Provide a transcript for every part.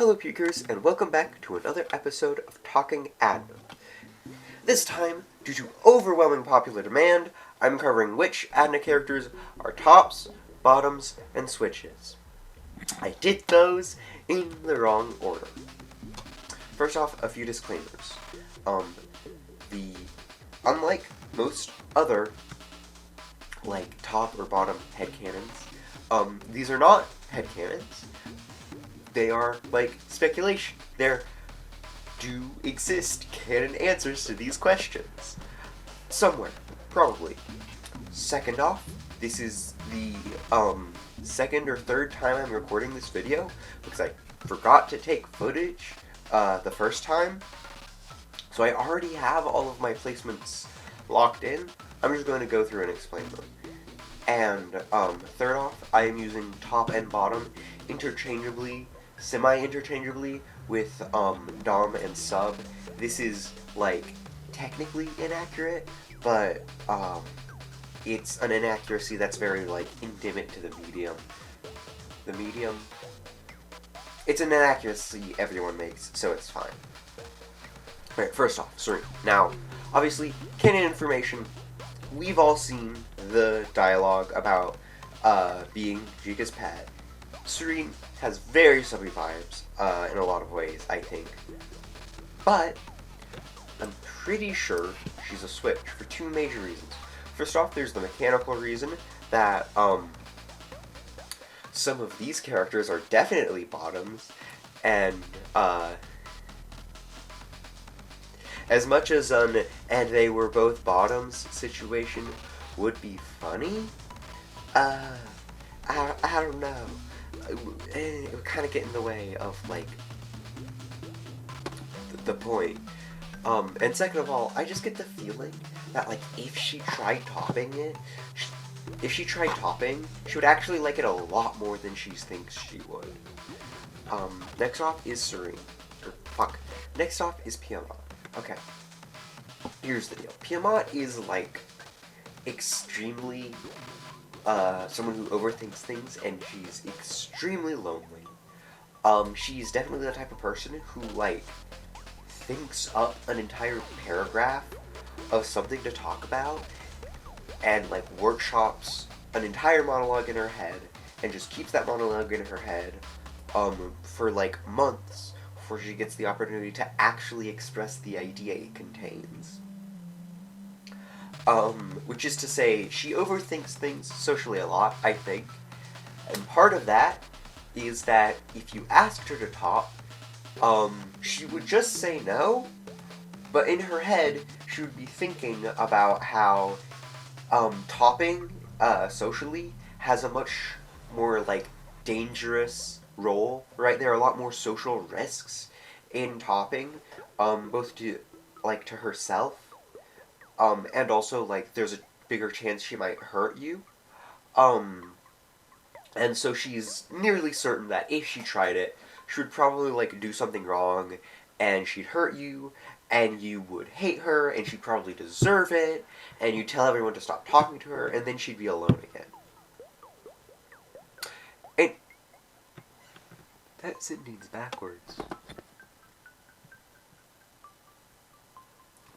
Hello Pukers, and welcome back to another episode of Talking Admin. This time, due to overwhelming popular demand, I'm covering which admin characters are tops, bottoms, and switches. I did those in the wrong order. First off, a few disclaimers. Unlike most other, top or bottom headcanons, these are not headcanons. They are, speculation. There do exist canon answers to these questions. Somewhere. Probably. Second off, this is the, second or third time I'm recording this video, because I forgot to take footage, the first time. So I already have all of my placements locked in. I'm just going to go through and explain them. And, third off, I am using top and bottom interchangeably, semi-interchangeably with, dom and sub. This is, technically inaccurate, but, it's an inaccuracy that's very, endemic to the medium. The medium? It's an inaccuracy everyone makes, so it's fine. Alright, first off, Serene. Now, obviously, canon information, we've all seen the dialogue about, being Jika's pet. Serene has very subby vibes, in a lot of ways, I think. But, I'm pretty sure she's a switch for two major reasons. First off, there's the mechanical reason that, some of these characters are definitely bottoms, and, as much as and they were both bottoms situation would be funny, I don't know. It would kind of get in the way of, the point. And second of all, I just get the feeling that, if she tried topping it, she would actually like it a lot more than she thinks she would. Next off is Serene. Next off is Piamat. Okay. Here's the deal. Piamat is, extremely, someone who overthinks things, and she's extremely lonely. She's definitely the type of person who, thinks up an entire paragraph of something to talk about, and, workshops an entire monologue in her head, and just keeps that monologue in her head, for, months, before she gets the opportunity to actually express the idea it contains. Which is to say, she overthinks things socially a lot, I think. And part of that is that if you asked her to top, she would just say no, but in her head, she would be thinking about how, topping, socially, has a much more, dangerous role, right? There are a lot more social risks in topping, both to, to herself, and also, there's a bigger chance she might hurt you. And so she's nearly certain that if she tried it, she would probably, do something wrong, and she'd hurt you, and you would hate her, and she'd probably deserve it, and you'd tell everyone to stop talking to her, and then she'd be alone again. And that sentence backwards.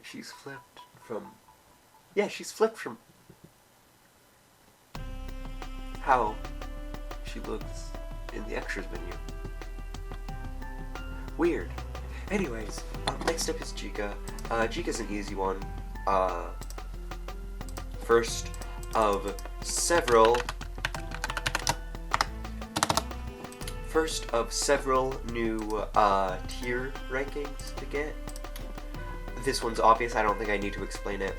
She's flipped from how she looks in the extras menu. Weird. Anyways, next up is Jika. Jika's an easy one. First of several new tier rankings to get. This one's obvious, I don't think I need to explain it.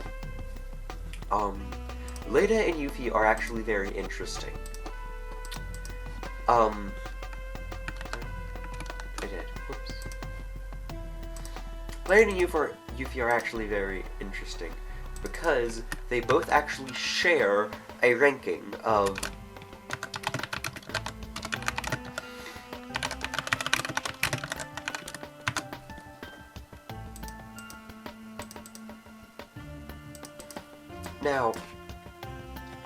Leda and Yuffie are actually very interesting. I did. Whoops. Leda and Yuffie are actually very interesting because they both actually share a ranking of Now,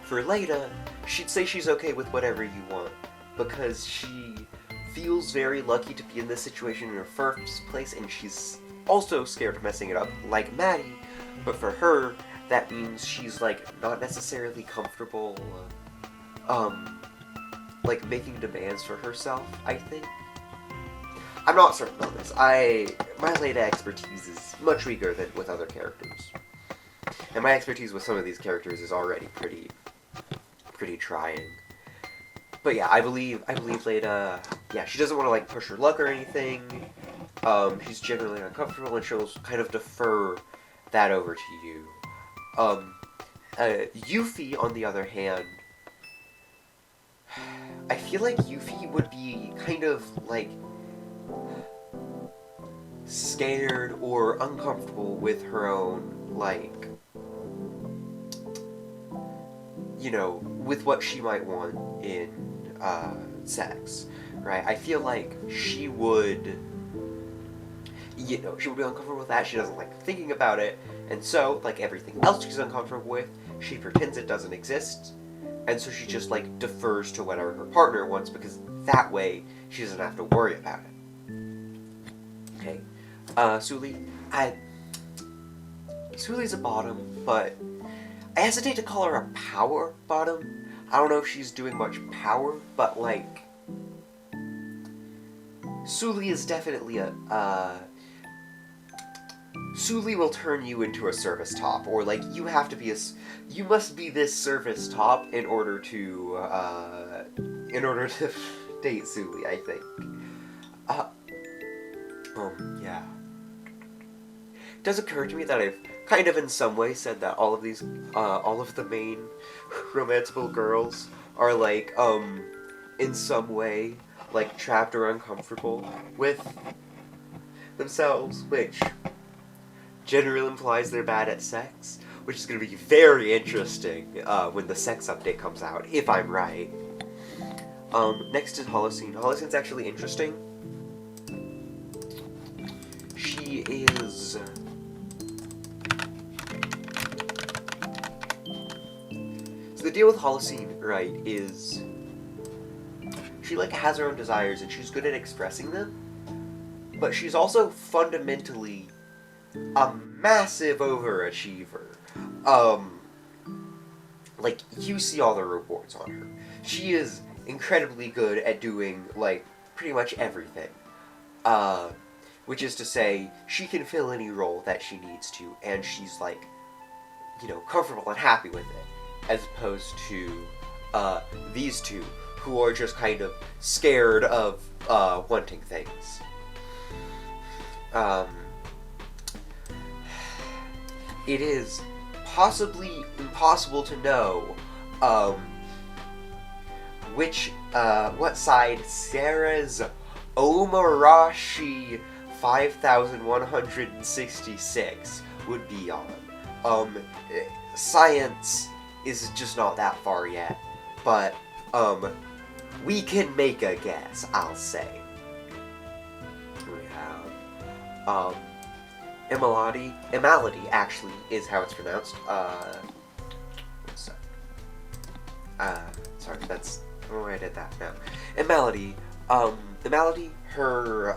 for Leda, she'd say she's okay with whatever you want, because she feels very lucky to be in this situation in the first place, and she's also scared of messing it up, like Maddie, but for her, that means she's, like, not necessarily comfortable, like, making demands for herself, I think. I'm not certain on this. My Leda expertise is much weaker than with other characters. And my expertise with some of these characters is already pretty trying. But yeah, I believe Leda, yeah, she doesn't want to, like, push her luck or anything. She's generally uncomfortable, and she'll kind of defer that over to you. Yuffie, on the other hand, I feel like Yuffie would be kind of, like, scared or uncomfortable with her own, like, you know, with what she might want in, sex, right? I feel like she would, you know, she would be uncomfortable with that. She doesn't like thinking about it, and so, like everything else she's uncomfortable with, she pretends it doesn't exist, and so she just, like, defers to whatever her partner wants, because that way she doesn't have to worry about it. Okay, Suli, Suli's a bottom, but I hesitate to call her a power bottom. I don't know if she's doing much power, but, like, Suli is definitely Suli will turn you into a service top, or, like, you must be this service top in order to date Suli, I think. Yeah. It does occur to me that I've kind of in some way said that all of the main romanceable girls are, like, in some way, like, trapped or uncomfortable with themselves, which generally implies they're bad at sex, which is going to be very interesting when the sex update comes out, if I'm right. Next is Holocene. Holocene's actually interesting. She is... So the deal with Holocene, right, is she, like, has her own desires and she's good at expressing them, but she's also fundamentally a massive overachiever. Like, you see all the reports on her. She is incredibly good at doing, like, pretty much everything. Which is to say, she can fill any role that she needs to, and she's, like, you know, comfortable and happy with it. As opposed to, these two, who are just kind of scared of, wanting things. It is possibly impossible to know, what side Sarah's Omarashi 5166 would be on. Science is just not that far yet, but, we can make a guess, I'll say. We have, Emaladi, actually, is how it's pronounced. Sorry, that's, oh, I did that now. Emaladi, her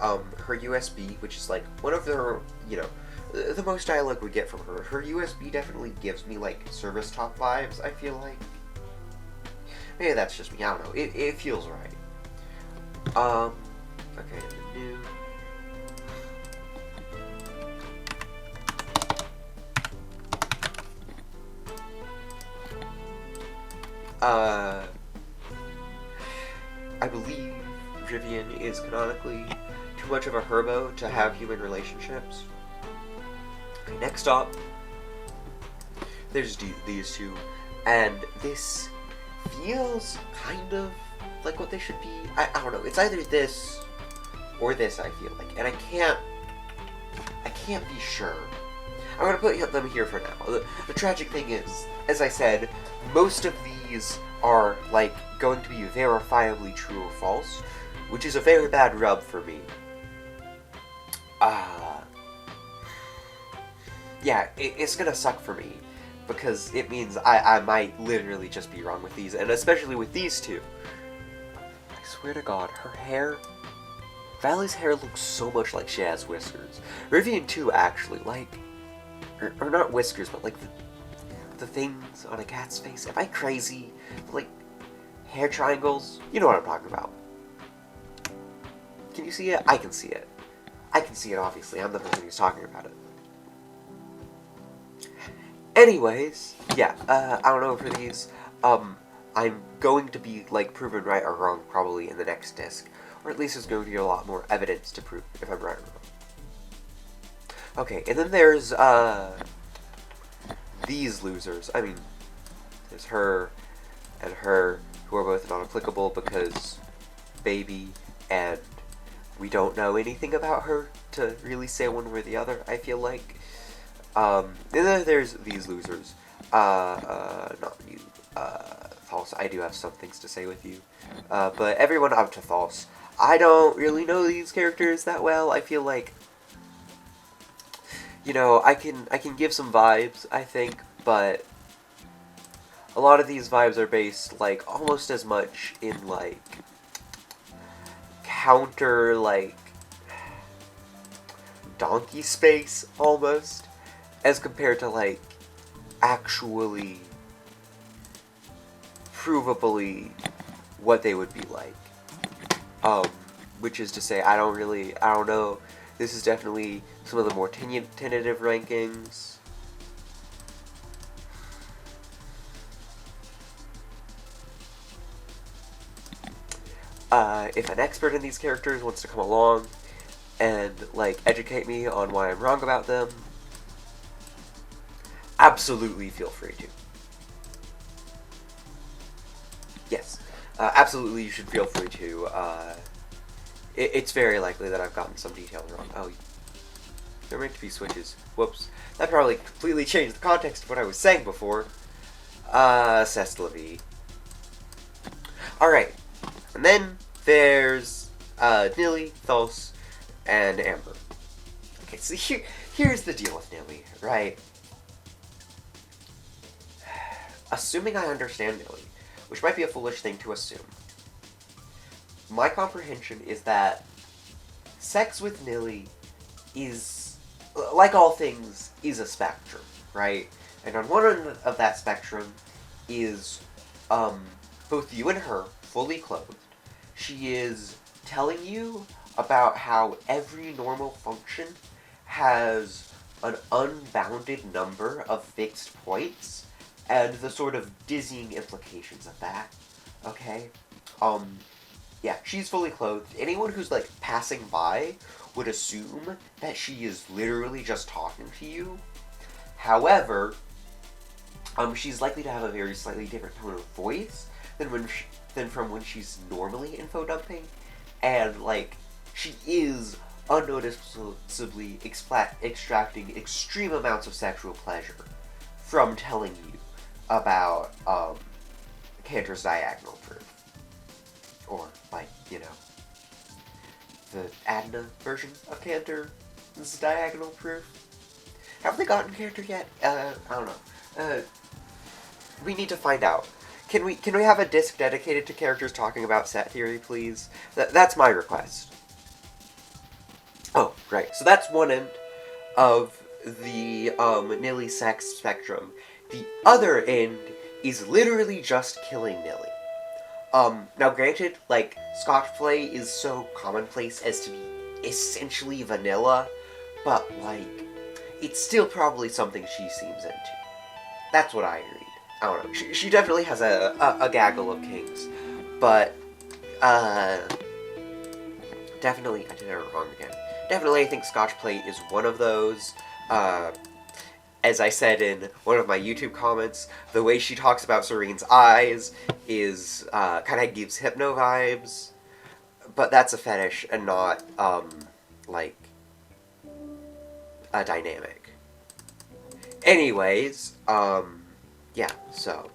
USB, which is, like, one of the, you know, the most dialogue we get from her. Her USB definitely gives me, like, service top vibes, I feel like. Maybe that's just me, I don't know. It feels right. Okay, the new... I believe Rivian is canonically too much of a herbo to have human relationships. Okay, next up, there's these two, and this feels kind of like what they should be. I don't know, it's either this or this, I feel like, and I can't be sure. I'm gonna put them here for now. The tragic thing is, as I said, most of these are, like, going to be verifiably true or false, which is a very bad rub for me. Yeah, it's gonna suck for me, because it means I might literally just be wrong with these, and especially with these two. I swear to God, her hair Valley's hair looks so much like she has whiskers. Rivian too, actually, like, or not whiskers, but like the things on a cat's face. Am I crazy? Like, hair triangles? You know what I'm talking about. Can you see it? I can see it. I can see it, obviously. I'm the person who's talking about it. Anyways, yeah, I don't know for these. I'm going to be, like, proven right or wrong probably in the next disc. Or at least there's going to be a lot more evidence to prove if I'm right or wrong. Okay, and then there's, these losers. I mean, there's her and her, who are both not applicable because baby, and we don't know anything about her to really say one way or the other, I feel like. And then there's these losers. Not you, False. I do have some things to say with you. But everyone up to False. I don't really know these characters that well. I feel like, you know, I can give some vibes, I think, but a lot of these vibes are based, like, almost as much in, like, counter, like, donkey space, almost, as compared to, like, actually provably what they would be like. Which is to say, I don't know. This is definitely some of the more tentative rankings. If an expert in these characters wants to come along and, like, educate me on why I'm wrong about them, absolutely feel free to. Yes, absolutely you should feel free to. It's very likely that I've gotten some details wrong. Oh, they're meant to be switches. Whoops. That probably completely changed the context of what I was saying before. Cestlevy. Alright. And then there's Nilly, Thos, and Amber. Okay, so here's the deal with Nilly, right? Assuming I understand Nilly, which might be a foolish thing to assume, my comprehension is that sex with Nilly is, like all things, is a spectrum, right? And on one end of that spectrum is both you and her, fully clothed. She is telling you about how every normal function has an unbounded number of fixed points, and the sort of dizzying implications of that, okay? Yeah, she's fully clothed. Anyone who's, like, passing by would assume that she is literally just talking to you. However, she's likely to have a very slightly different tone of voice than from when she's normally info dumping, and, like, she is unnoticeably extracting extreme amounts of sexual pleasure from telling you about Cantor's diagonal proof. Or, like, you know, the Adna version of Cantor's diagonal proof. Have they gotten Cantor yet? I don't know. We need to find out. Can we have a disc dedicated to characters talking about set theory, please? That's my request. Oh, right. So that's one end of the Nilly sex spectrum. The other end is literally just killing Nilly. Now granted, like, Scotch play is so commonplace as to be essentially vanilla, but, like, it's still probably something she seems into. That's what I read. I don't know. She definitely has a gaggle of kinks, but, definitely, I did it wrong again. Definitely I think Scotch play is one of those. As I said in one of my YouTube comments, the way she talks about Serene's eyes is, kind of gives hypno vibes, but that's a fetish and not, like, a dynamic. Anyways, yeah, so.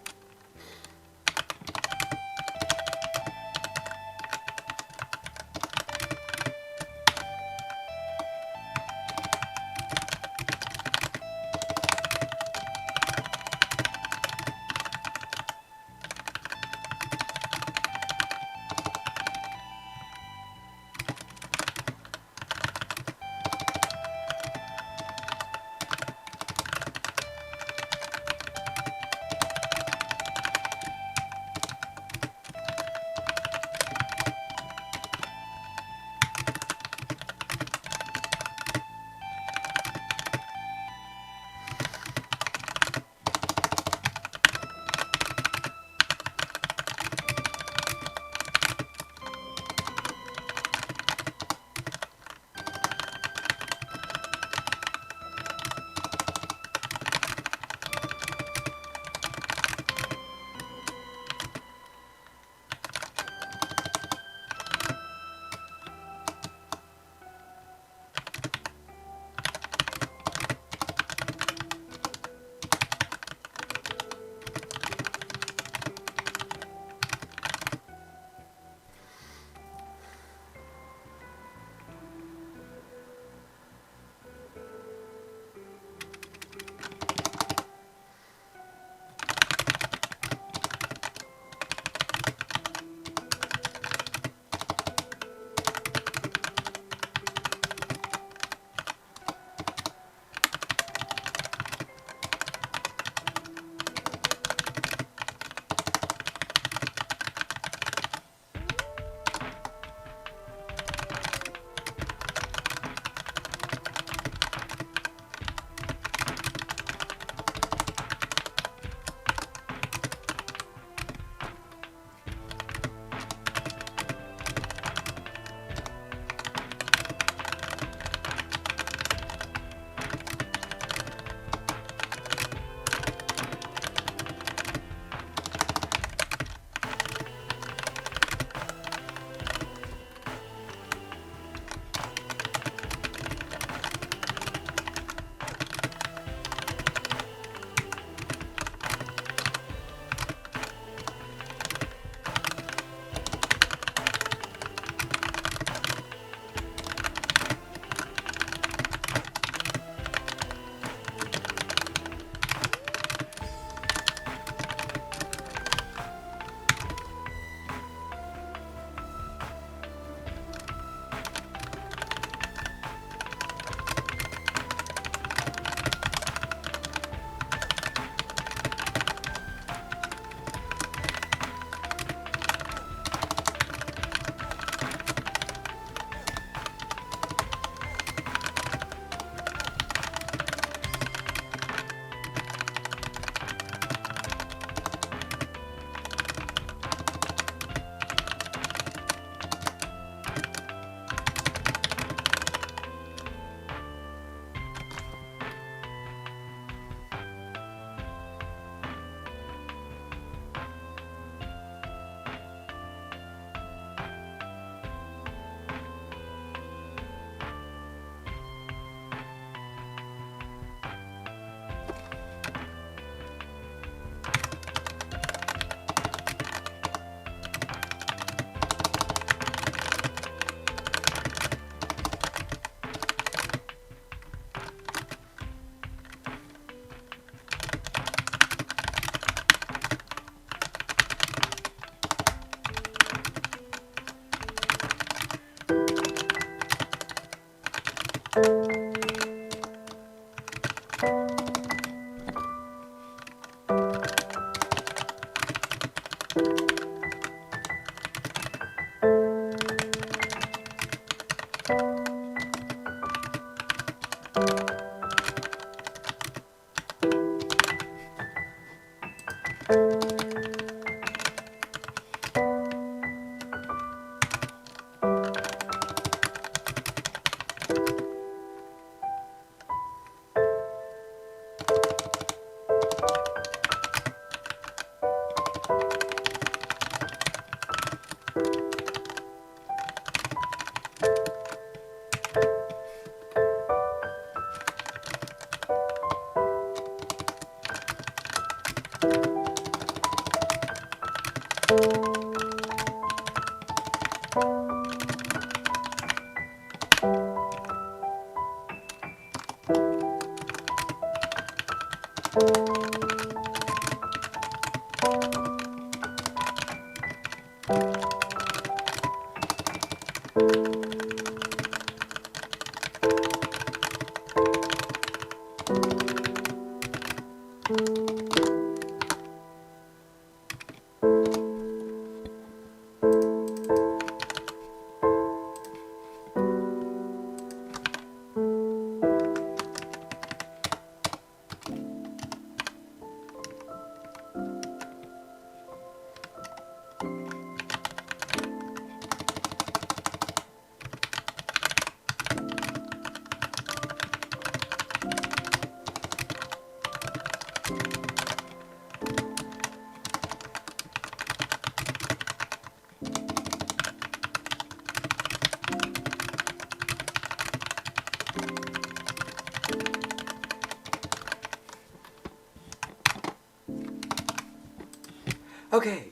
Okay,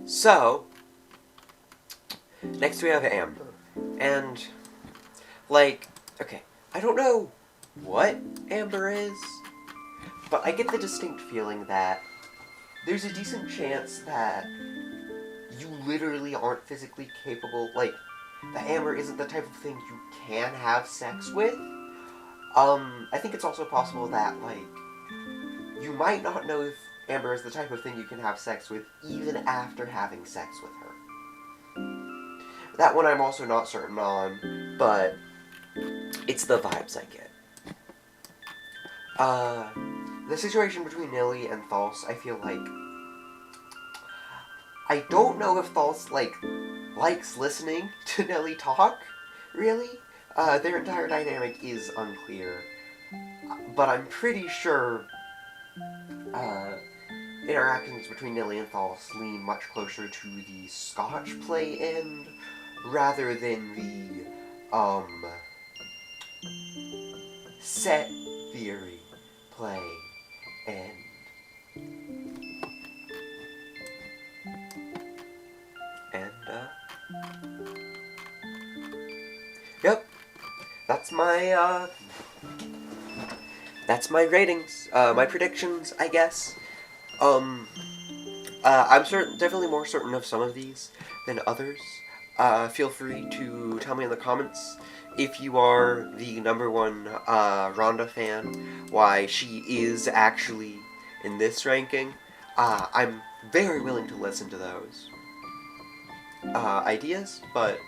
so next we have Amber. And, like, okay, I don't know what Amber is, but I get the distinct feeling that there's a decent chance that you literally aren't physically capable, like, that Amber isn't the type of thing you can have sex with. I think it's also possible that, like, you might not know if Amber is the type of thing you can have sex with even after having sex with her. That one I'm also not certain on, but it's the vibes I get. The situation between Nilly and Thals, I feel like... I don't know if Thals, like, likes listening to Nelly talk, really. Their entire dynamic is unclear. But I'm pretty sure, interactions between Nilly and Thals lean much closer to the Scotch play end, rather than the, set theory play end. And, yep, that's my ratings, my predictions, I guess. I'm definitely more certain of some of these than others. Feel free to tell me in the comments if you are the #1 Rhonda fan, why she is actually in this ranking. I'm very willing to listen to those ideas, but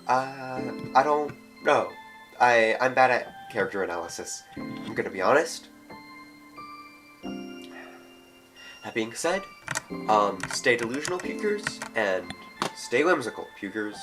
I don't know. I'm bad at character analysis, I'm gonna be honest. That being said, stay delusional, pukers, and stay whimsical, pukers.